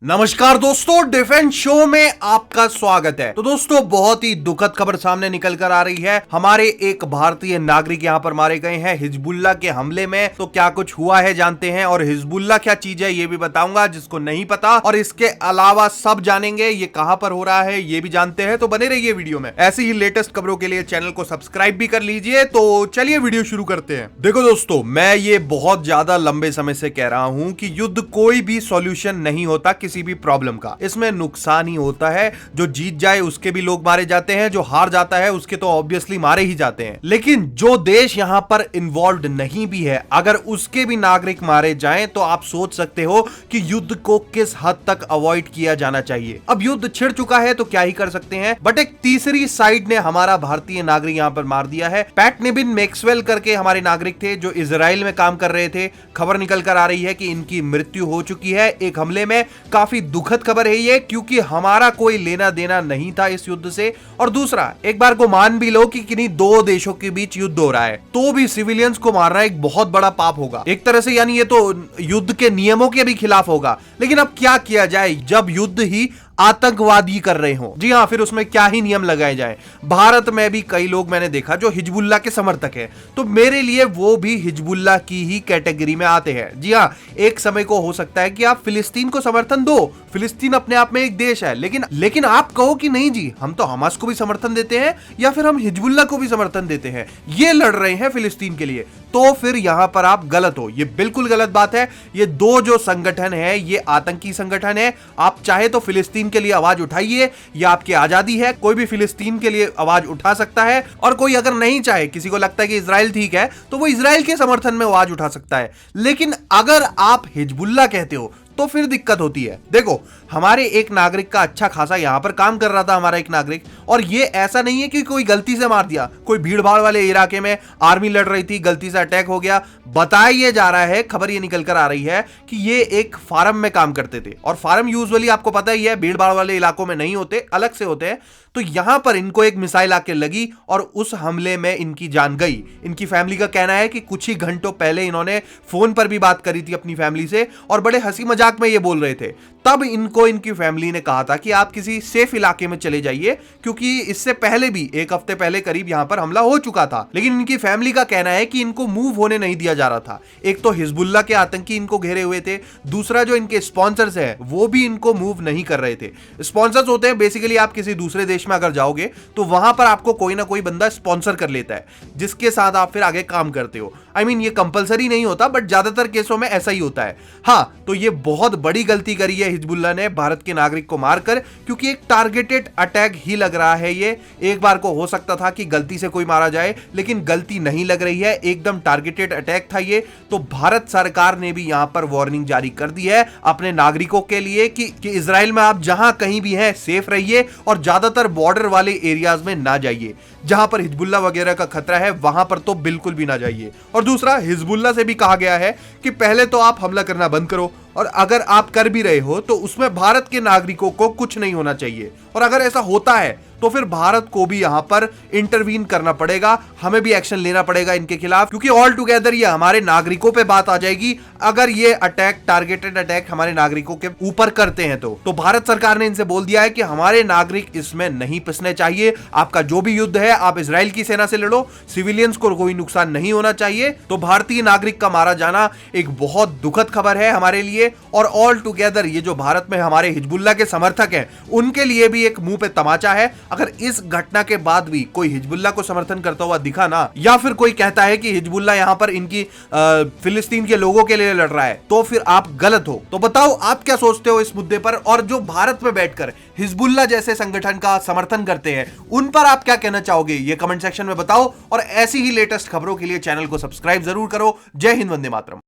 नमस्कार दोस्तों, defence show में आपका स्वागत है। तो दोस्तों, बहुत ही दुखद खबर सामने निकल कर आ रही है। हमारे एक भारतीय नागरिक यहां पर मारे गए हैं हिजबुल्लाह के हमले में। तो क्या कुछ हुआ है जानते हैं, और हिजबुल्लाह क्या चीज है ये भी बताऊंगा जिसको नहीं पता, और इसके अलावा सब जानेंगे। ये कहां पर हो रहा है ये भी जानते हैं, तो बने रहिए वीडियो में। ऐसी ही लेटेस्ट खबरों के लिए चैनल को सब्सक्राइब भी कर लीजिए। तो चलिए वीडियो शुरू करते हैं। देखो दोस्तों, मैं ये बहुत ज्यादा लंबे समय से कह रहा हूं कि युद्ध कोई भी सॉल्यूशन नहीं होता किसी भी प्रॉब्लम का। इसमें नुकसान ही होता है। जो जीत जाए उसके भी लोग मारे जाते हैं, जो हार जाता है उसके तो ऑब्वियसली मारे ही जाते हैं। लेकिन जो देश यहां पर इन्वॉल्व नहीं भी है, अगर उसके भी नागरिक मारे जाएं तो आप सोच सकते हो कि युद्ध को किस हद तक अवॉइड किया जाना चाहिए। अब युद्ध छिड़ चुका है तो क्या ही कर सकते हैं, बट एक तीसरी साइड ने हमारा भारतीय नागरिक यहां पर मार दिया है। पैट नेबिन मैक्सवेल करके हमारे नागरिक थे जो इजराइल में काम कर रहे थे। खबर निकल कर आ रही है कि इनकी मृत्यु हो चुकी है एक हमले में। काफी दुखद खबर है ये, क्योंकि हमारा कोई लेना देना नहीं था इस युद्ध से। और दूसरा, एक बार को मान भी लो कि किन्हीं दो देशों के बीच युद्ध हो रहा है, तो भी सिविलियंस को मारना एक बहुत बड़ा पाप होगा एक तरह से। यानी ये तो युद्ध के नियमों के भी खिलाफ होगा। लेकिन अब क्या किया जाए जब युद्ध ही आतंकवादी कर रहे हो। जी हाँ, फिर उसमें क्या ही नियम लगाए जाए। भारत में भी कई लोग मैंने देखा जो हिजबुल्लाह के समर्थक हैं, तो मेरे लिए वो भी हिजबुल्लाह की ही कैटेगरी में आते हैं। जी हाँ, एक समय को हो सकता है कि आप फिलिस्तीन को समर्थन दो, फिलिस्तीन अपने आप में एक देश है, लेकिन आप कहो कि नहीं जी, हम तो हमास को भी समर्थन देते हैं या फिर हम हिजबुल्लाह को भी समर्थन देते हैं, ये लड़ रहे हैं फिलिस्तीन के लिए, तो फिर यहां पर आप गलत हो। ये बिल्कुल गलत बात है। ये दो जो संगठन है ये आतंकी संगठन है। आप चाहे तो फिलिस्तीन के लिए आवाज उठाइए, ये आपकी आजादी है। कोई भी फिलिस्तीन के लिए आवाज उठा सकता है, और कोई अगर नहीं चाहे, किसी को लगता है कि इजराइल ठीक है, तो वो इजराइल के समर्थन में आवाज उठा सकता है। लेकिन अगर आप हिजबुल्लाह कहते हो तो फिर दिक्कत होती है। देखो, हमारे एक नागरिक का अच्छा खासा यहां पर काम कर रहा था हमारा एक नागरिक, और ये ऐसा नहीं है कि कोई गलती से मार दिया। कोई भीड़ भाड़ वाले इलाके में आर्मी लड़ रही थी, गलती से अटैक हो गया। बताया ये जा रहा है, खबर ये निकल कर आ रही है कि ये एक फार्म में काम करते थे, और फार्म यूजुअली आपको पता ही है भीड़ भाड़ वाले इलाकों में नहीं होते, अलग से होते हैं। तो यहां पर इनको एक मिसाइल आके लगी और उस हमले में इनकी जान गई। इनकी फैमिली का कहना है कि कुछ ही घंटों पहले इन्होंने फोन पर भी बात करी थी अपनी फैमिली से, और बड़े हंसी मजाक में ये बोल रहे थे। तब इनको इनकी फैमिली ने कहा था कि आप किसी सेफ इलाके में चले जाइए, क्योंकि इससे पहले भी एक हफ्ते पहले करीब यहां पर हमला हो चुका था। लेकिन इनकी फैमिली का कहना है कि इनको मूव होने नहीं दिया जा रहा था। एक तो हिजबुल्लाह के आतंकी इनको घेरे हुए थे, दूसरा जो इनके स्पॉन्सर्स है वो भी इनको मूव नहीं कर रहे थे। स्पॉन्सर्स होते हैं बेसिकली, आप किसी दूसरे देश में अगर जाओगे तो वहां पर आपको कोई ना कोई बंदा स्पॉन्सर कर लेता है, जिसके साथ आप फिर आगे काम करते हो। आई मीन, ये कंपलसरी नहीं होता, बट ज्यादातर केसों में ऐसा ही होता है। हाँ, तो ये बहुत बड़ी गलती करी है हिजबुल्लाह ने भारत के नागरिक को मारकर, क्योंकि एक टारगेटेड अटैक ही लग रहा है ये। एक बार को हो सकता था कि गलती से कोई मारा जाए, लेकिन गलती नहीं लग रही है, एकदम टारगेटेड अटैक था ये। तो भारत सरकार ने भी यहां पर वार्निंग जारी कर दी है अपने नागरिकों के लिए कि इजराइल में आप जहां कहीं भी हैं सेफ रहिए, और ज्यादातर बॉर्डर वाले एरियाज में ना जाइए। जहां पर हिजबुल्लाह वगैरह का खतरा है वहां पर तो बिल्कुल भी ना जाइए। और दूसरा, हिजबुल्लाह से भी कहा गया है कि पहले तो आप हमला करना बंद करो, और अगर आप कर भी रहे हो तो उसमें भारत के नागरिकों को कुछ नहीं होना चाहिए। और अगर ऐसा होता है तो फिर भारत को भी यहां पर इंटरवीन करना पड़ेगा, हमें भी एक्शन लेना पड़ेगा इनके खिलाफ, क्योंकि ऑल टुगेदर ये हमारे नागरिकों पे बात आ जाएगी अगर ये अटैक, टारगेटेड अटैक हमारे नागरिकों के ऊपर करते हैं। तो भारत सरकार ने इनसे बोल दिया है कि हमारे नागरिक इसमें नहीं पिसने चाहिए। आपका जो भी युद्ध है आप इजराइल की सेना से लड़ो, सिविलियंस को कोई नुकसान नहीं होना चाहिए। तो भारतीय नागरिक का मारा जाना एक बहुत दुखद खबर है हमारे लिए, और ऑल टुगेदर ये जो भारत में हमारे हिजबुल्लाह के समर्थक हैं उनके लिए भी एक मुंह पे तमाचा है। अगर इस घटना के बाद भी कोई हिजबुल्लाह को समर्थन करता हुआ दिखा ना, या फिर कोई कहता है कि हिजबुल्लाह यहां पर इनकी फिलिस्तीन के लोगों के लिए लड़ रहा है, तो फिर आप गलत हो। तो बताओ आप क्या सोचते हो इस मुद्दे पर, और जो भारत में बैठकर हिजबुल्लाह जैसे संगठन का समर्थन करते हैं उन पर आप क्या कहना चाहोगे, ये कमेंट सेक्शन में बताओ। और ऐसी ही लेटेस्ट खबरों के लिए चैनल को सब्सक्राइब जरूर करो। जय हिंद, वंदे मातरम।